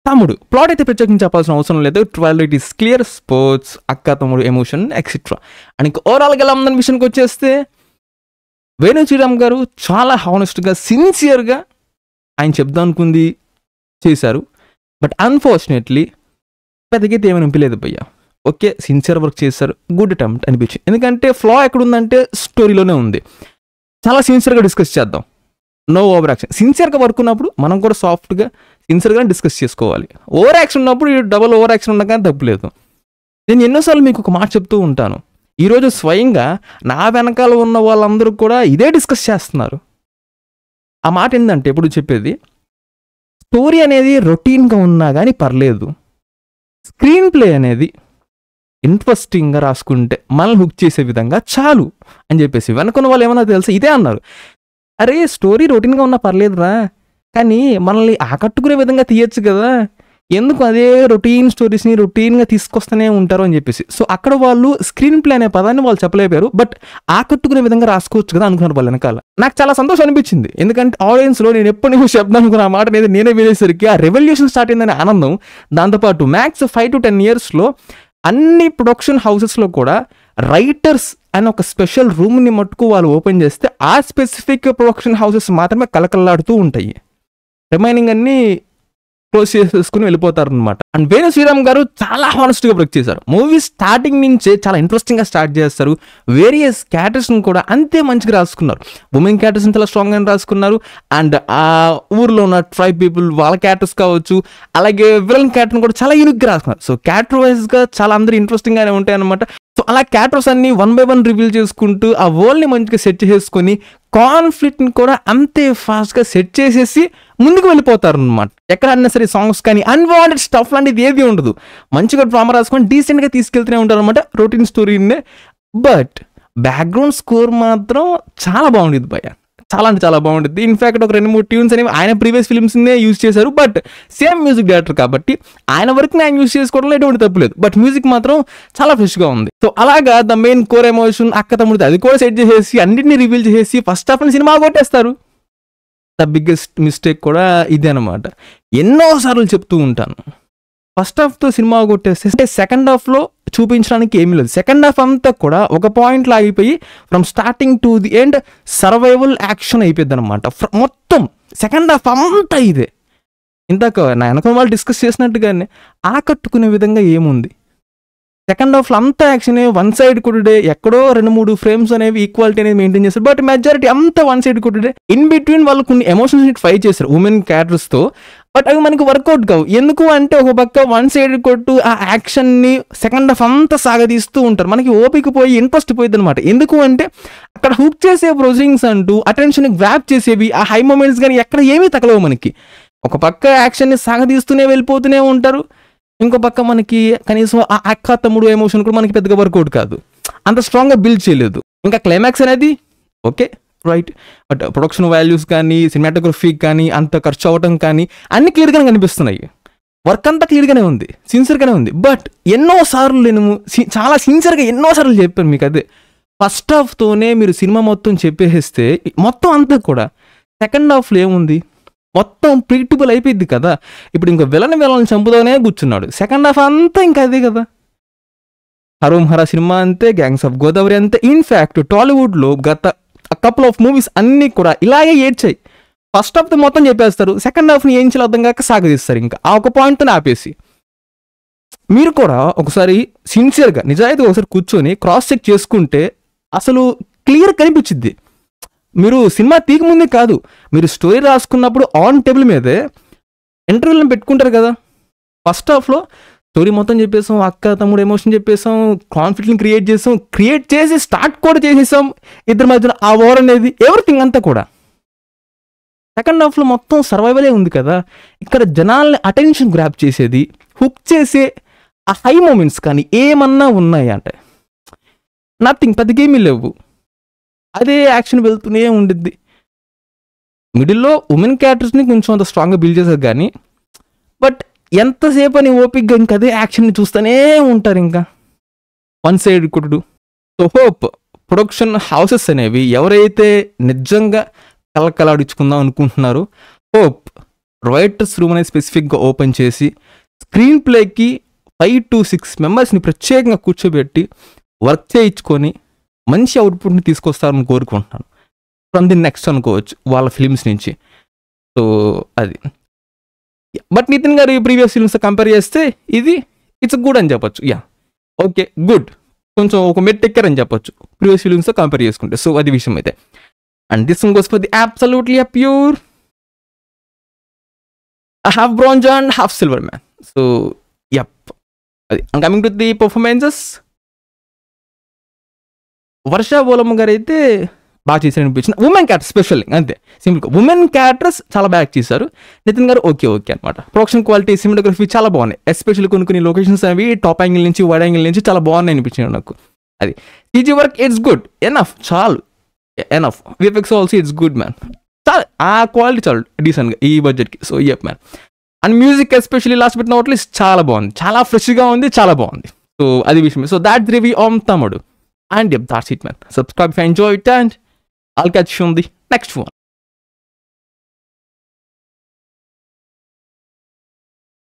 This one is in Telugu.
తమ్ముడు ప్లాట్ అయితే ప్రత్యేకించి చెప్పాల్సిన అవసరం లేదు. 12 ఇట్ ఈస్ క్లియర్. స్పోర్ట్స్, అక్క తమ్ముడు, ఎమోషన్ ఎక్సెట్రా. అండ్ ఇంకా ఓవరాల్గా ఎలా ఉందని విషయానికి వచ్చేస్తే వేణు శ్రీరామ్ గారు చాలా హానెస్ట్గా, సిన్సియర్గా ఆయన చెప్దాం అనుకుంది చేశారు. బట్ అన్ఫార్చునేట్లీ పెద్దగైతే ఏమైనా నింపలేదు భయ్య. ఓకే, సిన్సియర్ వర్క్ చేశారు, గుడ్ అటెంప్ట్ అనిపించింది. ఎందుకంటే ఫ్లా ఎక్కడుందంటే స్టోరీలోనే ఉంది. చాలా సిన్సియర్గా డిస్కస్ చేద్దాం, నో ఓవర్ యాక్షన్. సిన్సియర్గా వర్క్ ఉన్నప్పుడు మనం కూడా సాఫ్ట్గా సిన్సియర్గా డిస్కస్ చేసుకోవాలి. ఓవర్ యాక్షన్ ఉన్నప్పుడు డబల్ ఓవర్ యాక్షన్ ఉన్నా కానీ తప్పులేదు. నేను ఎన్నోసార్లు మీకు ఒక మాట చెప్తూ ఉంటాను, ఈరోజు స్వయంగా నా వెనకాల ఉన్న వాళ్ళందరూ కూడా ఇదే డిస్కస్ చేస్తున్నారు. ఆ మాట ఏంటంటే ఎప్పుడు చెప్పేది, స్టోరీ అనేది రొటీన్గా ఉన్నా కానీ పర్లేదు, స్క్రీన్ ప్లే అనేది ఇంట్రెస్టింగ్గా రాసుకుంటే మనల్ని హుక్ చేసే విధంగా చాలు అని చెప్పేసి వెనకున్న వాళ్ళు ఏమన్నా తెలుసా ఇదే అన్నారు. అరే స్టోరీ రొటీన్గా ఉన్నా పర్లేదురా, కానీ మనల్ని ఆకట్టుకునే విధంగా తీయచ్చు కదా, ఎందుకు అదే రొటీన్ స్టోరీస్ని రొటీన్గా తీసుకొస్తూనే ఉంటారు అని చెప్పేసి. సో అక్కడ వాళ్ళు స్క్రీన్ ప్లే అనే పదాన్ని వాళ్ళు చెప్పలేపారు, బట్ ఆకట్టుకునే విధంగా రాసుకోవచ్చు కదా అనుకున్నారు వాళ్ళు వెనకాల. నాకు చాలా సంతోషం అనిపించింది, ఎందుకంటే ఆడియన్స్లో నేను ఎప్పటి నుంచి చెప్తాను అనుకున్న ఆ మాట అనేది నేనే వినేసరికి ఆ రెవల్యూషన్ స్టార్ట్ అయిందనే ఆనందం. దాంతోపాటు మ్యాక్స్ 5 to 10 yearsలో అన్ని ప్రొడక్షన్ హౌసెస్లో కూడా రైటర్స్ అని ఒక స్పెషల్ రూమ్ని మట్టుకు వాళ్ళు ఓపెన్ చేస్తే ఆ స్పెసిఫిక్ ప్రొడక్షన్ హౌసెస్ మాత్రమే కలకల్లాడుతూ ఉంటాయి, రిమైనింగ్ అన్ని క్లోజ్ చేసేసుకుని వెళ్ళిపోతారు అనమాట. అండ్ వేణు శ్రీరామ్ గారు చాలా హానెస్ట్గా వర్క్ చేశారు. మూవీ స్టార్టింగ్ నుంచే చాలా ఇంట్రెస్టింగ్గా స్టార్ట్ చేస్తారు. వేరియస్ క్యారెక్టర్స్ని కూడా అంతే మంచిగా రాసుకున్నారు. ఉమెన్ క్యారెక్టర్స్ని చాలా స్ట్రాంగ్గా రాసుకున్నారు. అండ్ ఆ ఊర్లో ఉన్న ట్రైబ్ పీపుల్ వాళ్ళ క్యారెక్టర్స్ కావచ్చు, అలాగే విలన్ క్యారెక్టర్ని కూడా చాలా యూనిక్గా రాసుకున్నారు. సో క్యారెక్టర్ వైజ్గా చాలా అందరూ ఇంట్రెస్టింగ్గానే ఉంటాయి అనమాట. సో అలా క్యారెక్టర్స్ అన్ని 1 by 1 రివీల్ చేసుకుంటూ ఆ వరల్డ్ని మంచిగా సెట్ చేసుకొని కాన్ఫ్లిక్ట్ని కూడా అంతే ఫాస్ట్గా సెట్ చేసేసి ముందుకు వెళ్ళిపోతారు అనమాట. ఎక్కడ అన్నా సరే సాంగ్స్ కానీ అన్వాంటెడ్ స్టఫ్ లాంటిది ఏది ఉండదు, మంచిగా డ్రామా రాసుకొని డీసెంట్గా తీసుకెళ్తూనే ఉంటారు అనమాట రొటీన్ స్టోరీనే. బట్ బ్యాక్గ్రౌండ్ స్కోర్ మాత్రం చాలా బాగుండేది భయ్య, చాలా అంటే చాలా బాగుంటుంది. ఇన్ఫ్యాక్ట్ ఒక 2-3 ట్యూన్స్ అనేవి ఆయన ప్రీవియస్ ఫిల్మ్స్నే యూజ్ చేశారు. బట్ సేమ్ మ్యూజిక్ డైరెక్టర్ కాబట్టి ఆయన వర్క్ని ఆయన యూజ్ చేసుకోవడంలో ఎటువంటి తప్పులేదు, బట్ మ్యూజిక్ మాత్రం చాలా ఫ్రెష్గా ఉంది. సో అలాగా ద మెయిన్ కోర్ ఎమోషన్ అక్క తమ్ముడిది అది కూడా సెట్ చేసేసి అన్నింటినీ రివీల్ చేసేసి ఫస్ట్ హాఫ్ని సినిమా కొట్టేస్తారు. ద బిగ్గెస్ట్ మిస్టేక్ కూడా ఇదే అనమాట. ఎన్నోసార్లు చెప్తూ ఉంటాను, ఫస్ట్ హాఫ్తో సినిమా కొట్టేస్తే అంటే సెకండ్ హాఫ్లో చూపించడానికి ఏమీ లేదు. సెకండ్ హాఫ్ అంతా కూడా ఒక పాయింట్లో ఆగిపోయి from starting to the end survival action అయిపోద్ది అనమాట. మొత్తం సెకండ్ హాఫ్ అంతా ఇదే. ఇందాక నా వెనక వాళ్ళు డిస్కస్ చేసినట్టుగానే ఆకట్టుకునే విధంగా ఏముంది, సెకండ్ హాఫ్లో అంతా యాక్షన్ వన్ సైడ్ కొట్టుడే, ఎక్కడో 2-3 ఫ్రేమ్స్ అనేవి ఈక్వాలిటీ అనేది మెయింటైన్ చేస్తారు, బట్ మెజారిటీ అంతా వన్ సైడ్ కొట్టుడే. ఇన్ బిట్వీన్ వాళ్ళు కొన్ని ఎమోషన్స్ ట్రై చేశారు ఉమెన్ క్యారెక్టర్స్తో, బట్ అవి మనకి వర్కౌట్ కావు. ఎందుకు అంటే ఒక పక్క వన్ సైడ్ కొట్టు ఆ యాక్షన్ని సెకండ్ హాఫ్ అంతా సాగదీస్తూ ఉంటారు, మనకి ఓపిక పోయి ఇంట్రెస్ట్ పోయింది అనమాట. ఎందుకు అంటే అక్కడ హుక్ చేసే ప్రొసీడింగ్స్ అంటూ అటెన్షన్ గ్రాప్ చేసేవి ఆ హై మూమెంట్స్ కానీ ఎక్కడ ఏమీ తగలవు మనకి. ఒక పక్క యాక్షన్ని సాగదీస్తూనే వెళ్ళిపోతూనే ఉంటారు, ఇంకో పక్క మనకి కనీసం ఆ అక్క తమ్ముడు ఎమోషన్ కూడా మనకి పెద్దగా వర్కౌట్ కాదు, అంత స్ట్రాంగ్గా బిల్డ్ చేయలేదు. ఇంకా క్లైమాక్స్ అనేది okay right, but production values కానీ సినిమాటోగ్రఫీ కానీ అంత ఖర్చు అవ్వటం కానీ అన్ని క్లియర్గానే కనిపిస్తున్నాయి. వర్క్ అంతా క్లియర్గానే ఉంది, సిన్సియర్గానే ఉంది. బట్ ఎన్నోసార్లు నేను చాలా సిన్సియర్గా ఎన్నోసార్లు చెప్పాను మీకు, అదే ఫస్ట్ హాఫ్తోనే మీరు సినిమా మొత్తం చెప్పేస్తే మొత్తం అంతా కూడా సెకండ్ హాఫ్లో ఏముంది మొత్తం ప్రిడిక్టబుల్ అయిపోయింది కదా. ఇప్పుడు ఇంకా విలన్ చంపుదానే కూర్చున్నాడు, సెకండ్ హాఫ్ అంతా ఇంకా అదే కదా. హరోం హరా సినిమా అంతే, గ్యాంగ్స్ ఆఫ్ గోదావరి అంతే. ఇన్ఫ్యాక్ట్ టాలీవుడ్లో గత కపుల్ ఆఫ్ మూవీస్ అన్నీ కూడా ఇలాగే ఏడ్చాయి. ఫస్ట్ హాఫ్తో మొత్తం చెప్పేస్తారు, సెకండ్ హాఫ్ని ఏం చేయాలో అర్థం కాక సాగదీస్తారు. ఇంకా ఆ ఒక పాయింట్తో ఆపేసి మీరు కూడా ఒకసారి సిన్సియర్గా నిజాయితీగా ఒకసారి కూర్చొని క్రాస్ చెక్ చేసుకుంటే అసలు క్లియర్ కనిపించింది. మీరు సినిమా తీక ముందే కాదు, మీరు స్టోరీ రాసుకున్నప్పుడు ఆన్ టేబుల్ మీదే ఇంటర్వ్యూలను పెట్టుకుంటారు కదా. ఫస్ట్ హాఫ్లో స్టోరీ మొత్తం చెప్పేసాం, అక్క తమ్ముడు ఎమోషన్ చెప్పేసాం, కాన్ఫ్లిక్ట్ని క్రియేట్ చేసి స్టార్ట్ కూడా చేసేసాం ఇద్దరి మధ్యన ఆ వార్ అనేది ఎవ్రీథింగ్ అంతా కూడా. సెకండ్ హాఫ్లో మొత్తం సర్వైవలే ఉంది కదా. ఇక్కడ జనాల్ని అటెన్షన్ గ్రాప్ చేసేది, హుక్ చేసే ఆ హై మూమెంట్స్ కానీ ఏమన్నా ఉన్నాయి అంటే నథింగ్, పెద్దగా ఏమీ లేవు. అదే యాక్షన్ వెళ్తూనే ఉండిద్ది. మిడిల్లో ఉమెన్ క్యారెక్టర్స్ని కొంచెం అంత స్ట్రాంగ్గా బిల్డ్ చేశారు కానీ, బట్ ఎంతసేపు అని ఓపిక్గా ఇంకా అదే యాక్షన్ని చూస్తూనే ఉంటారు, ఇంకా వన్ సైడ్ కొట్టుడు. సో హోప్ ప్రొడక్షన్ హౌసెస్ అనేవి ఎవరైతే నిజంగా కలకలాడించుకుందాం అనుకుంటున్నారో, హోప్ రైటర్స్ రూమ్ అనేది స్పెసిఫిక్గా ఓపెన్ చేసి స్క్రీన్ ప్లేకి 5 to 6 మెంబర్స్ని ప్రత్యేకంగా కూర్చోబెట్టి వర్క్ చేయించుకొని మంచి అవుట్పుట్ని తీసుకొస్తారని కోరుకుంటున్నాను. ఫ్రమ్ ది నెక్స్ట్ అనుకోవచ్చు వాళ్ళ ఫిలిమ్స్ నుంచి. సో అది బట్ నితిన్ గారు ఈ ప్రీవియస్ ఫిల్మ్స్ కంపేర్ చేస్తే ఇది ఇట్స్ గుడ్ అని చెప్పొచ్చు. ఓకే గుడ్, కొంచెం ఒక మెట్ ఎక్కర్ అని చెప్పొచ్చు ప్రీవియస్ ఫిల్మ్స్తో కంపేర్ చేసుకుంటే. సో అది విషయం అయితే. And this one goes for the absolutely pure half bronze and half silver man. So yep, and coming to the performances, వర్ష బోలమ్మ గారు అయితే బాగా చేశారు అనిపించింది. ఉమెన్ క్యారెక్టర్ స్పెషల్ అంతే సింపుల్గా ఉమెన్ క్యారెక్టర్స్ చాలా బాగా చేశారు. నితిన్ గారు ఓకే అనమాట. ప్రొడక్షన్ క్వాలిటీ, సినిమాటోగ్రఫీ చాలా బాగున్నాయి. ఎస్పెషల్లీ కొన్ని లొకేషన్స్ అవి టాప్ యాంగిల్ నుంచి వైడ్ యాంగిల్ నుంచి చాలా బాగున్నాయి అనిపించింది నాకు. అది CG work it's good enough, చాలు enough. VFX also it's good man, చాలా ఆ క్వాలిటీ చాలా డీసెంట్గా ఈ బడ్జెట్కి. So yup man. And music especially last but not least చాలా బాగుంది, చాలా ఫ్రెష్గా ఉంది, చాలా బాగుంది. సో అది విషయం. సో దాట్స్ రివ్యూ ఆన్ తమ్ముడు. And yep, that's it man. Subscribe if you enjoyed it and I'll catch you on the next one.